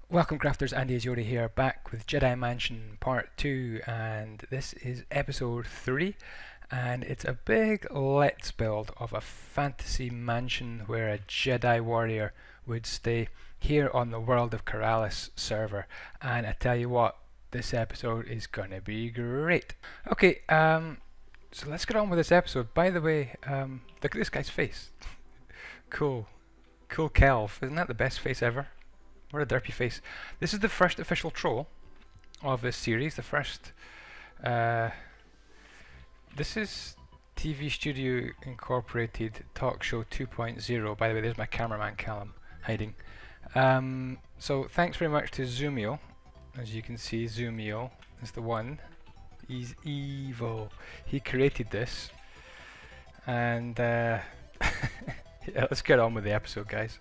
Welcome crafters, andyisyoda here, back with Jedi Mansion Part 2, and this is episode 3, and it's a big let's build of a fantasy mansion where a Jedi warrior would stay here on the World of Keralis server. And I tell you what, this episode is gonna be great. Okay, so let's get on with this episode. By the way, look at this guy's face. Cool Kelv, isn't that the best face ever? What a derpy face. This is the first official troll of this series. The first this is TV Studio Incorporated Talk Show 2.0. By the way, there's my cameraman Callum hiding. So thanks very much to Zoomio. As you can see, Zoomio is the one. He's evil. He created this. And yeah, let's get on with the episode, guys.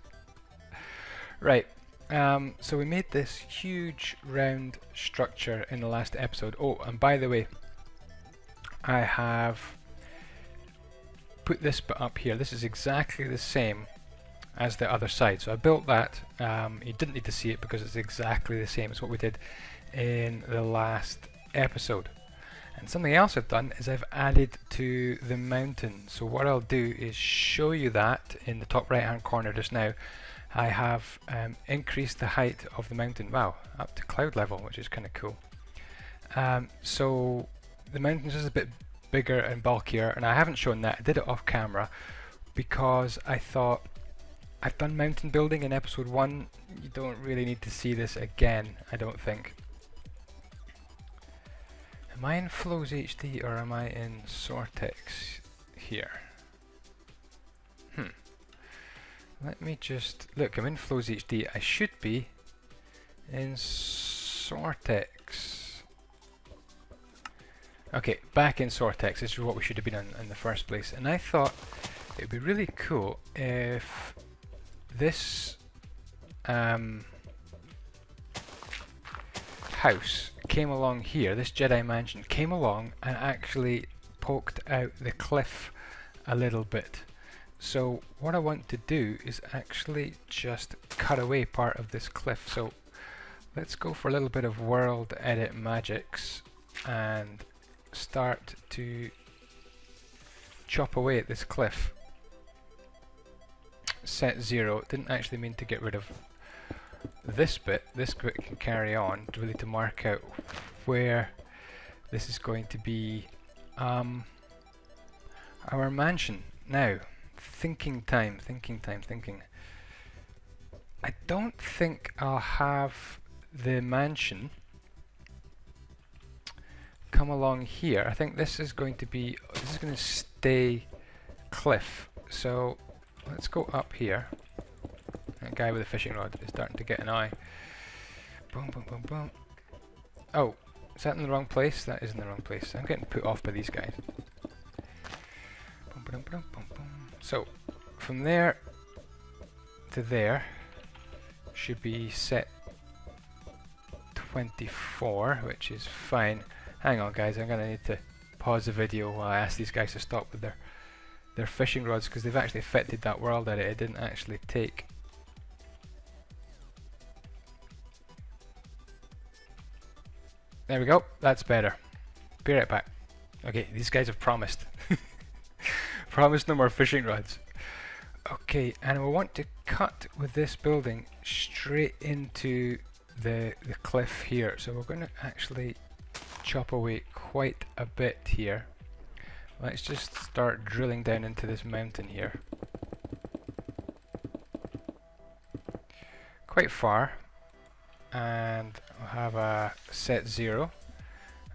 Right. So we made this huge round structure in the last episode. Oh, and by the way, I have put this bit up here. This is exactly the same as the other side. So I built that. You didn't need to see it because it's exactly the same as what we did in the last episode. And something else I've done is I've added to the mountain. So what I'll do is show you that in the top right hand corner just now. I have increased the height of the mountain, wow, up to cloud level, which is kind of cool. So the mountain is a bit bigger and bulkier, and I haven't shown that. I did it off camera because I thought I've done mountain building in episode 1. You don't really need to see this again, I don't think. Am I in Flows HD or am I in Sortex here? Let me just look. I'm in Flows HD. I should be in Sortex. Okay, back in Sortex. This is what we should have been in the first place. And I thought it would be really cool if this house came along here. This Jedi Mansion came along and actually poked out the cliff a little bit. So what I want to do is actually just cut away part of this cliff. So let's go for a little bit of world edit magics and start to chop away at this cliff. Set 0. Didn't actually mean to get rid of this bit. This bit can carry on really to mark out where this is going to be our mansion. Now, thinking time. I don't think I'll have the mansion come along here. I think this is going to stay cliff. So let's go up here. That guy with the fishing rod is starting to get an eye. Boom, boom, boom, boom. Oh, is that in the wrong place? That is in the wrong place. I'm getting put off by these guys. Boom, boom, boom, boom, boom. So from there to there should be set 24, which is fine. Hang on guys, I'm gonna need to pause the video while I ask these guys to stop with their fishing rods, because they've actually affected that world edit. It didn't actually take. There we go, that's better. Be right back. Okay, these guys have promised. Promise no more fishing rods. Okay, and we want to cut with this building straight into the cliff here. So we're going to actually chop away quite a bit here. Let's just start drilling down into this mountain here. Quite far. And we'll have a set 0.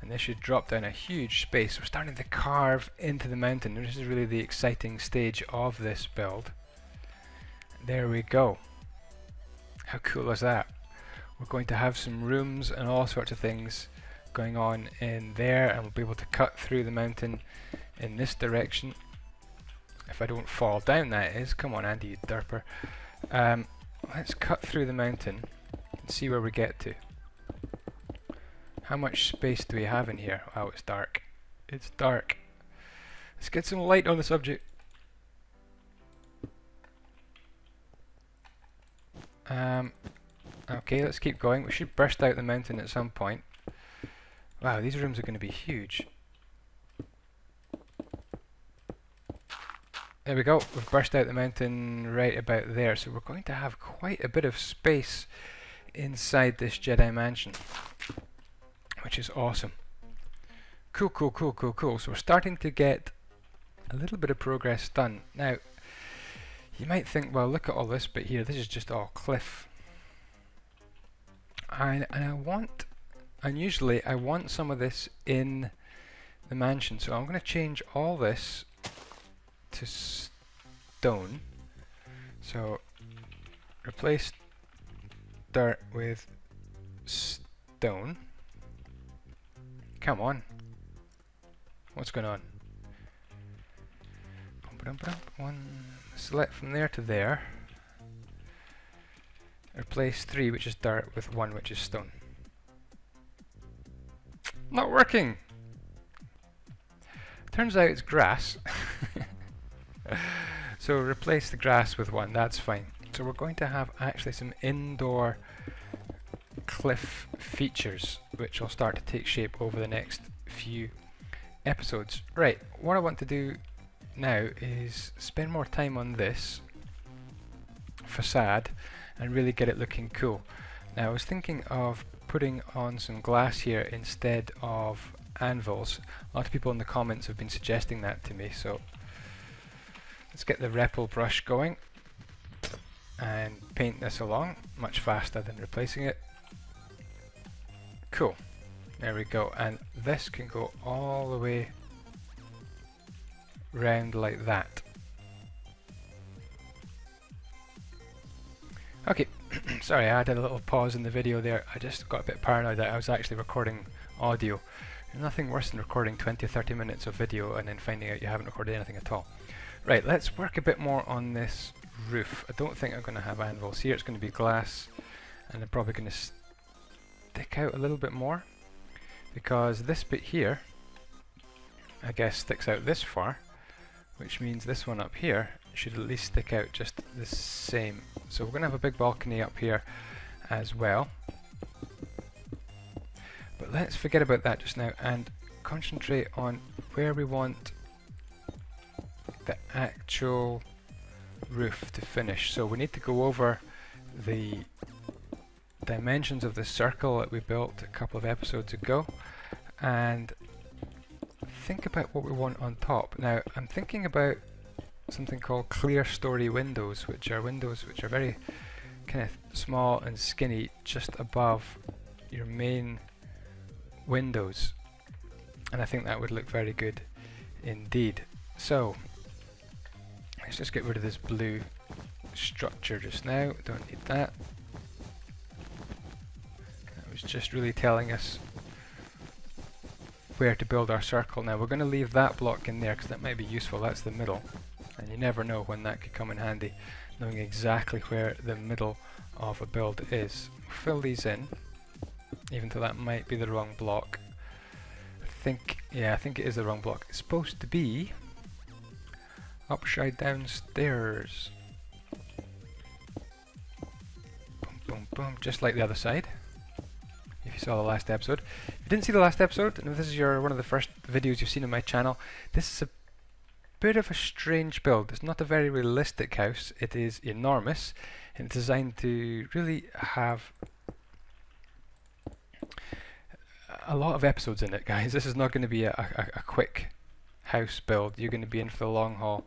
And this should drop down a huge space. We're starting to carve into the mountain. This is really the exciting stage of this build. There we go. How cool is that? We're going to have some rooms and all sorts of things going on in there, and we'll be able to cut through the mountain in this direction. If I don't fall down, that is. Come on, Andy, you derper. Let's cut through the mountain and see where we get to. How much space do we have in here? Oh, it's dark. It's dark. Let's get some light on the subject. Okay, let's keep going. We should burst out the mountain at some point. Wow, these rooms are going to be huge. There we go. We've burst out the mountain right about there. So we're going to have quite a bit of space inside this Jedi Mansion, which is awesome. Cool, cool, cool, cool, cool. So we're starting to get a little bit of progress done. Now, you might think, well, look at all this bit here. This is just all cliff. And usually I want some of this in the mansion. So I'm going to change all this to stone. So replace dirt with stone. Come on. What's going on? One, select from there to there. Replace 3, which is dirt, with 1, which is stone. Not working! Turns out it's grass. So replace the grass with 1, that's fine. So we're going to have actually some indoor cliff features, which will start to take shape over the next few episodes. Right, what I want to do now is spend more time on this facade and really get it looking cool. Now I was thinking of putting on some glass here instead of anvils. A lot of people in the comments have been suggesting that to me, so let's get the Repel brush going and paint this along much faster than replacing it. Cool, there we go, and this can go all the way round like that. Okay, sorry, I had a little pause in the video there. I just got a bit paranoid that I was actually recording audio. There's nothing worse than recording 20 or 30 minutes of video and then finding out you haven't recorded anything at all. Right, let's work a bit more on this roof. I don't think I'm going to have anvils here. It's going to be glass, and they're probably going to stick out a little bit more, because this bit here, I guess, sticks out this far, which means this one up here should at least stick out just the same. So we're going to have a big balcony up here as well. But let's forget about that just now and concentrate on where we want the actual roof to finish. So we need to go over the dimensions of the circle that we built a couple of episodes ago and think about what we want on top. Now I'm thinking about something called clear story windows, which are very kind of small and skinny just above your main windows, and I think that would look very good indeed. So let's just get rid of this blue structure just now. Don't need that. That was just really telling us where to build our circle. Now we're going to leave that block in there because that might be useful. That's the middle, and you never know when that could come in handy, knowing exactly where the middle of a build is. Fill these in, even though that might be the wrong block. I think it is the wrong block. It's supposed to be upside down stairs. Boom, boom, boom, just like the other side. If you saw the last episode. If you didn't see the last episode, and if this is one of the first videos you've seen on my channel, this is a bit of a strange build. It's not a very realistic house. It is enormous, and it's designed to really have a lot of episodes in it, guys. This is not going to be a quick house build. You're going to be in for the long haul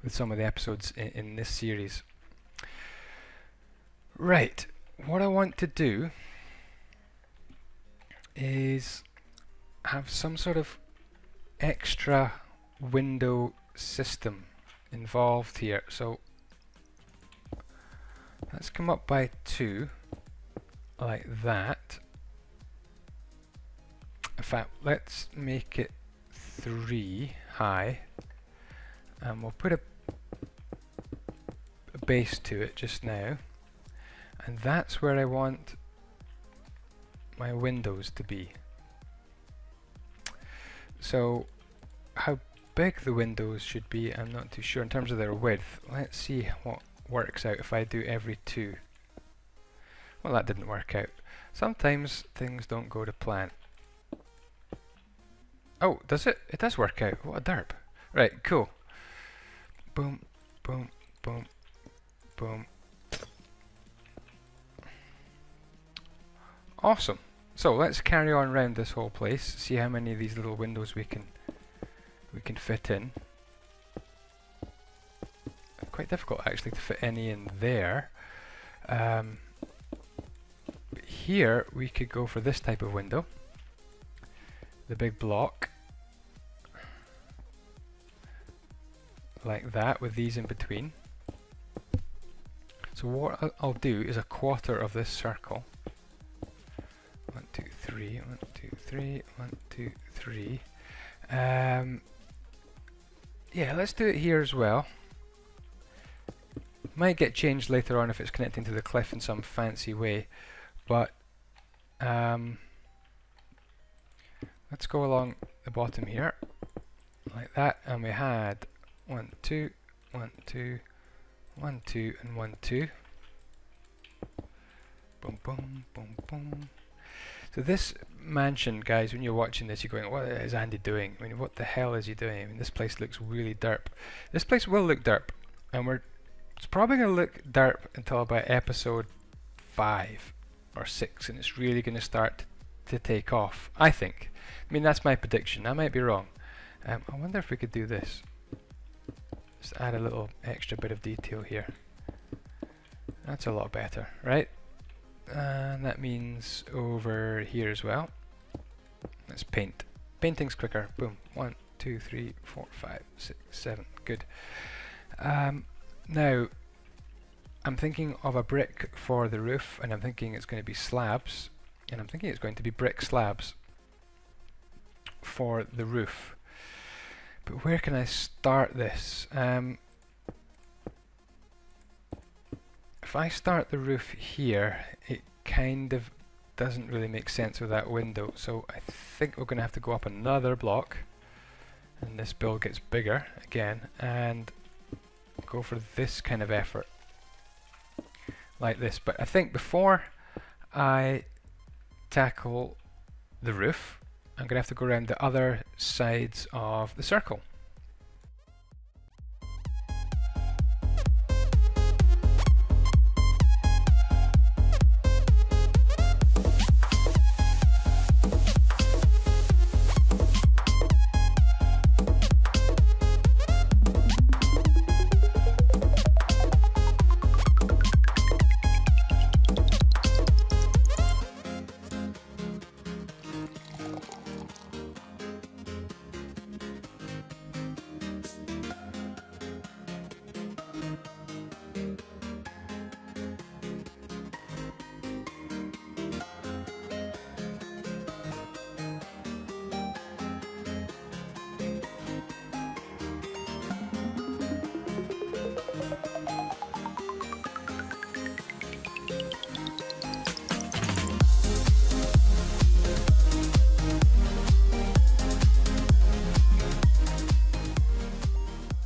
with some of the episodes in this series. Right, what I want to do is have some sort of extra window system involved here. So let's come up by 2 like that. In fact, let's make it 3 high, and we'll put a base to it just now, and that's where I want my windows to be. So how big the windows should be, I'm not too sure in terms of their width. Let's see what works out if I do every 2. Well, that didn't work out. Sometimes things don't go to plan. Oh, does it? It does work out. What a derp. Right, cool. Boom, boom, boom, boom. Awesome. So let's carry on around this whole place, see how many of these little windows we can fit in. Quite difficult actually to fit any in there. But here we could go for this type of window, the big block, like that, with these in between. So what I'll do is a quarter of this circle. 1, 2, 3, 1, 2, 3, 1, 2, 3. Yeah, let's do it here as well. Might get changed later on if it's connecting to the cliff in some fancy way, but let's go along the bottom here, like that, and we had 1, 2, 1, 2, 1, 2, and 1, 2. Boom, boom, boom, boom. So this mansion, guys, when you're watching this, you're going, what is Andy doing? I mean, what the hell is he doing? I mean, this place looks really derp. This place will look derp, and it's probably going to look derp until about episode 5 or 6, and it's really going to start to take off, I think. I mean, that's my prediction. I might be wrong. I wonder if we could do this. Just add a little extra bit of detail here. That's a lot better, right? And that means over here as well. Let's paint. Painting's quicker. Boom. 1, 2, 3, 4, 5, 6, 7. Good. Now, I'm thinking of a brick for the roof, and I'm thinking it's going to be slabs, and I'm thinking it's going to be brick slabs for the roof. But where can I start this? If I start the roof here, it kind of doesn't really make sense with that window, so I think we're going to have to go up another block, and this build gets bigger again, and go for this kind of effort, like this. But I think before I tackle the roof, I'm going to have to go around the other sides of the circle.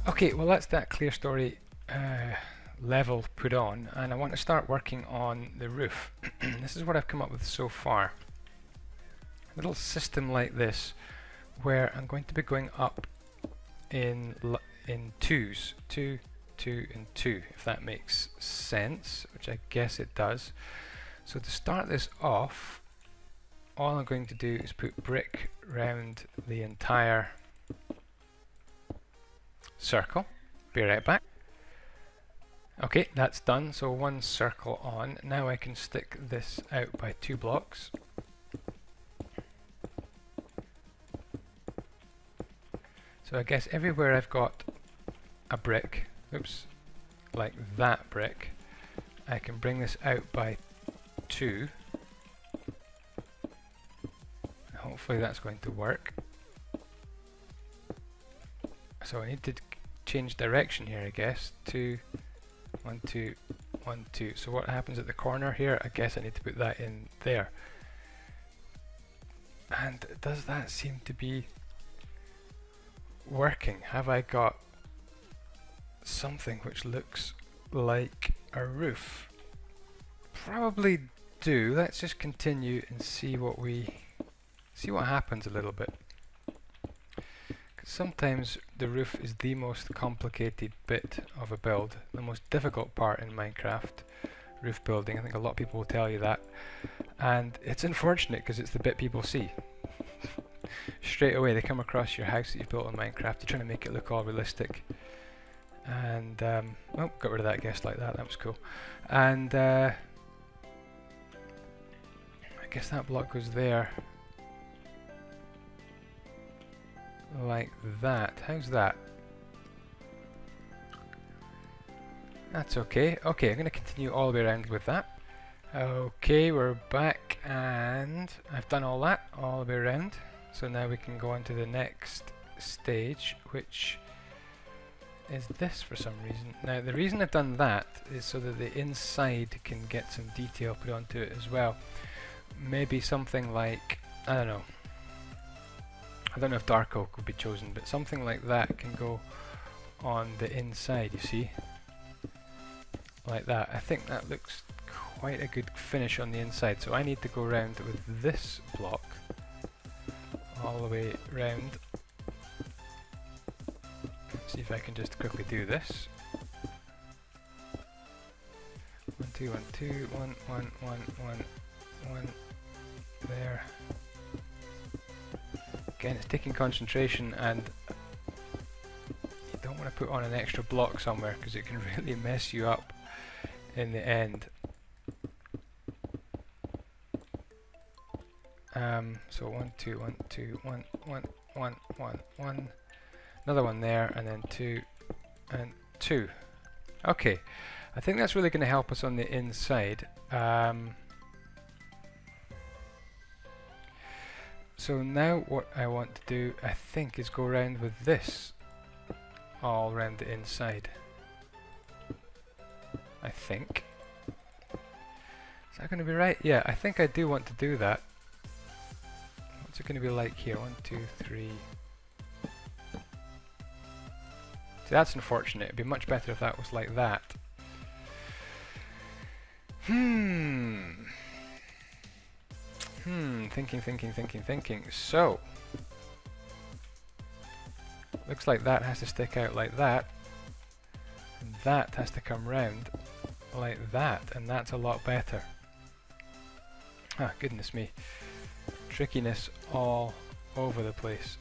Okay, well that's that clear story level put on, and I want to start working on the roof. This is what I've come up with so far. A little system like this, where I'm going to be going up in twos, 2, 2, and 2, if that makes sense, which I guess it does. So to start this off, all I'm going to do is put brick round the entire circle. Be right back. Okay, that's done. So one circle on. Now I can stick this out by 2 blocks. So I guess everywhere I've got a brick, oops, like that brick, I can bring this out by 2. Hopefully that's going to work. So I need to change direction here, I guess. 2, 1, 2, 1, 2. So what happens at the corner here? I guess I need to put that in there. And does that seem to be working? Have I got something which looks like a roof? Probably do. Let's just continue and see what happens a little bit. 'Cause sometimes the roof is the most complicated bit of a build, the most difficult part in Minecraft roof building. I think a lot of people will tell you that, and it's unfortunate because it's the bit people see. Straight away they come across your house that you've built in Minecraft, you're trying to make it look all realistic, and oh, got rid of that guest like that, that was cool. And I guess that block goes there like that. How's that? That's okay. Okay, I'm going to continue all the way around with that. Okay, we're back, and I've done all that all the way around. So now we can go on to the next stage, which is this for some reason. Now the reason I've done that is so that the inside can get some detail put onto it as well. Maybe something like, I don't know if dark oak would be chosen, but something like that can go on the inside, you see? Like that. I think that looks quite a good finish on the inside, so I need to go around with this block all the way round. Let's see if I can just quickly do this. 1 2 1 2 1 1 1 1 1 there. Again, it's taking concentration, and you don't want to put on an extra block somewhere because it can really mess you up in the end. So 1 2 1 2 1 1 1 1 1, another one there, and then 2 and 2. Okay, I think that's really going to help us on the inside. So now what I want to do, I think, is go around with this all around the inside. I think. Is that going to be right? Yeah, I think I do want to do that. What's it going to be like here? 1 2 3. See, that's unfortunate. It'd be much better if that was like that. Thinking. So, looks like that has to stick out like that, and that has to come round like that, and that's a lot better. Ah, goodness me. Trickiness all over the place.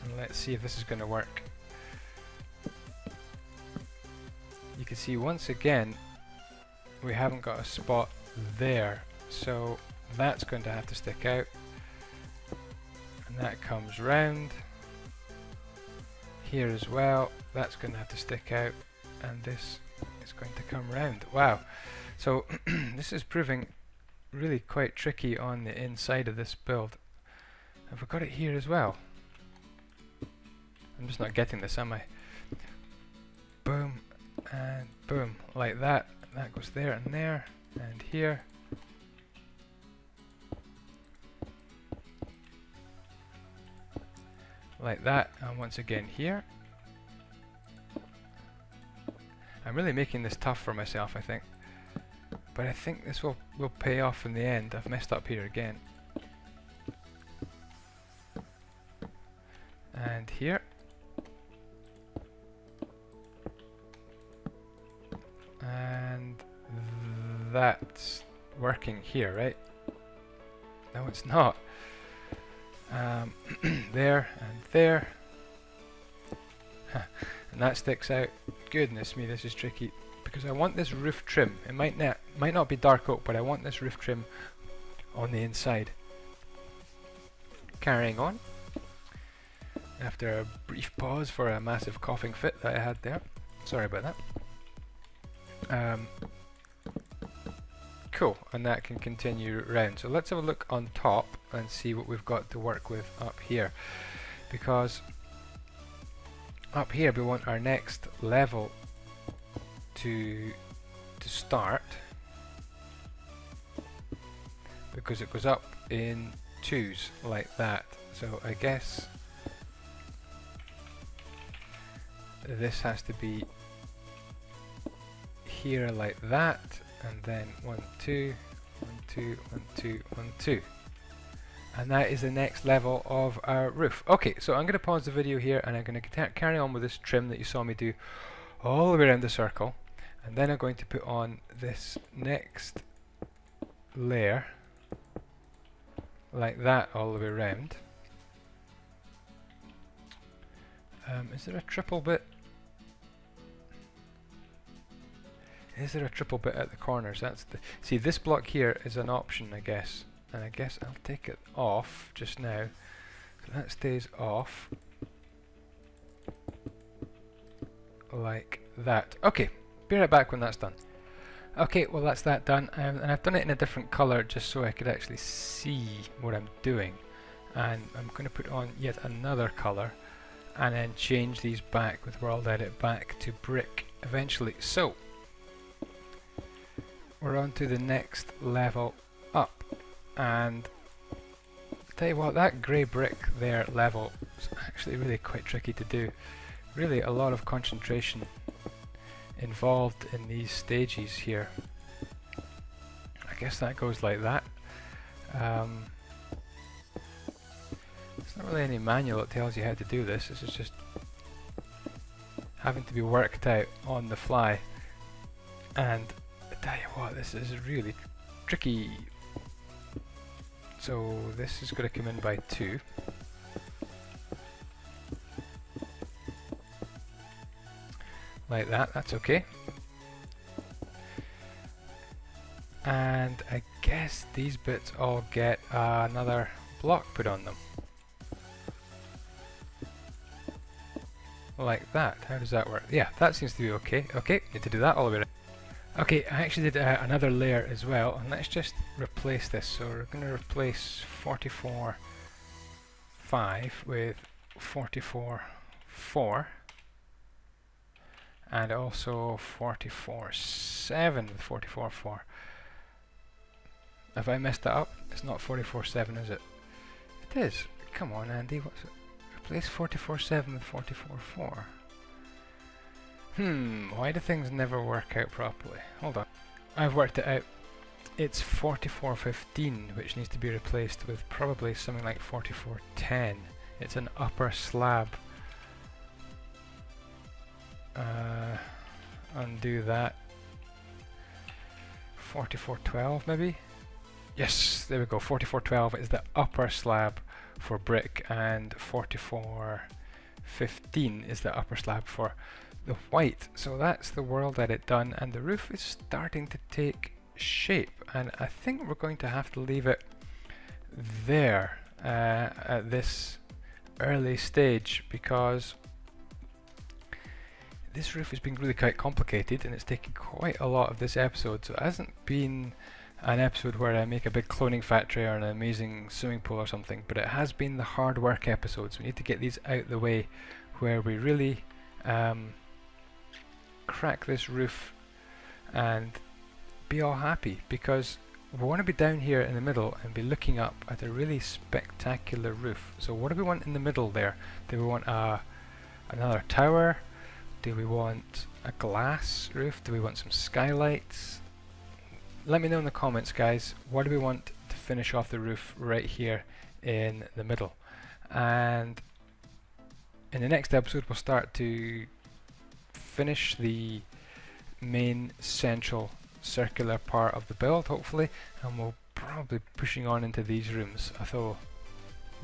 And let's see if this is going to work. You can see once again we haven't got a spot there, so that's going to have to stick out, and that comes round here as well. That's going to have to stick out, and this is going to come round. Wow, so this is proving really quite tricky on the inside of this build. Have we got it here as well? I'm just not getting this, am I? Boom and boom, like that. That goes there and there and here. Like that, and once again here. I'm really making this tough for myself, I think. But I think this will pay off in the end. I've messed up here again. And here. And that's working here, right? No, it's not. There and there. And that sticks out. Goodness me, this is tricky, because I want this roof trim. It might not be dark oak, but I want this roof trim on the inside. Carrying on. After a brief pause for a massive coughing fit that I had there. Sorry about that. Cool, and that can continue round. So let's have a look on top and see what we've got to work with up here, because up here we want our next level to start, because it goes up in 2s like that. So I guess this has to be here like that, and then 1, 2, 1, 2, 1, 2, 1, 2. And that is the next level of our roof. Okay, so I'm going to pause the video here and I'm going to carry on with this trim that you saw me do all the way around the circle, and then I'm going to put on this next layer like that all the way around. Is there a triple bit? Is there a triple bit at the corners? That's the see, this block here is an option, I guess, and I guess I'll take it off just now. So that stays off like that. Okay, be right back when that's done. Okay, well that's that done, and I've done it in a different color just so I could actually see what I'm doing. And I'm going to put on yet another color and then change these back with World Edit back to brick eventually. So we're on to the next level up, and I'll tell you what, that grey brick there level is actually really quite tricky to do. Really a lot of concentration involved in these stages here. I guess that goes like that. There's not really any manual that tells you how to do this. This is just having to be worked out on the fly. And I tell you what, this is really tricky. So this is going to come in by 2. Like that, that's okay. And I guess these bits all get another block put on them. Like that. How does that work? Yeah, that seems to be okay. Okay, need to do that all the way around. Okay, I actually did another layer as well, and let's just replace this. So we're going to replace 44.5 with 44.4. And also 44.7 with 44.4. Have I messed that up? It's not 44.7, is it? It is. Come on, Andy. What's it? Replace 44.7 with 44.4. Why do things never work out properly? Hold on. I've worked it out. It's 44.15, which needs to be replaced with probably something like 44.10. It's an upper slab. Undo that. 44.12 maybe? Yes, there we go. 44.12 is the upper slab for brick, and 44.15 is the upper slab for the white. So that's the World Edit done, and the roof is starting to take shape, and I think we're going to have to leave it there at this early stage, because this roof has been really quite complicated and it's taken quite a lot of this episode. So it hasn't been an episode where I make a big cloning factory or an amazing swimming pool or something, but it has been the hard work episodes. We need to get these out the way where we really crack this roof and be all happy, because we want to be down here in the middle and be looking up at a really spectacular roof. So what do we want in the middle there? Do we want another tower? Do we want a glass roof? Do we want some skylights? Let me know in the comments, guys. What do we want to finish off the roof right here in the middle? And in the next episode we'll start to finish the main central circular part of the build, hopefully, and we'll probably be pushing on into these rooms, although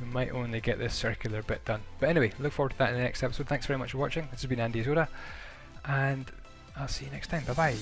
we might only get this circular bit done. But anyway, look forward to that in the next episode. Thanks very much for watching. This has been andyisyoda, and I'll see you next time. Bye bye.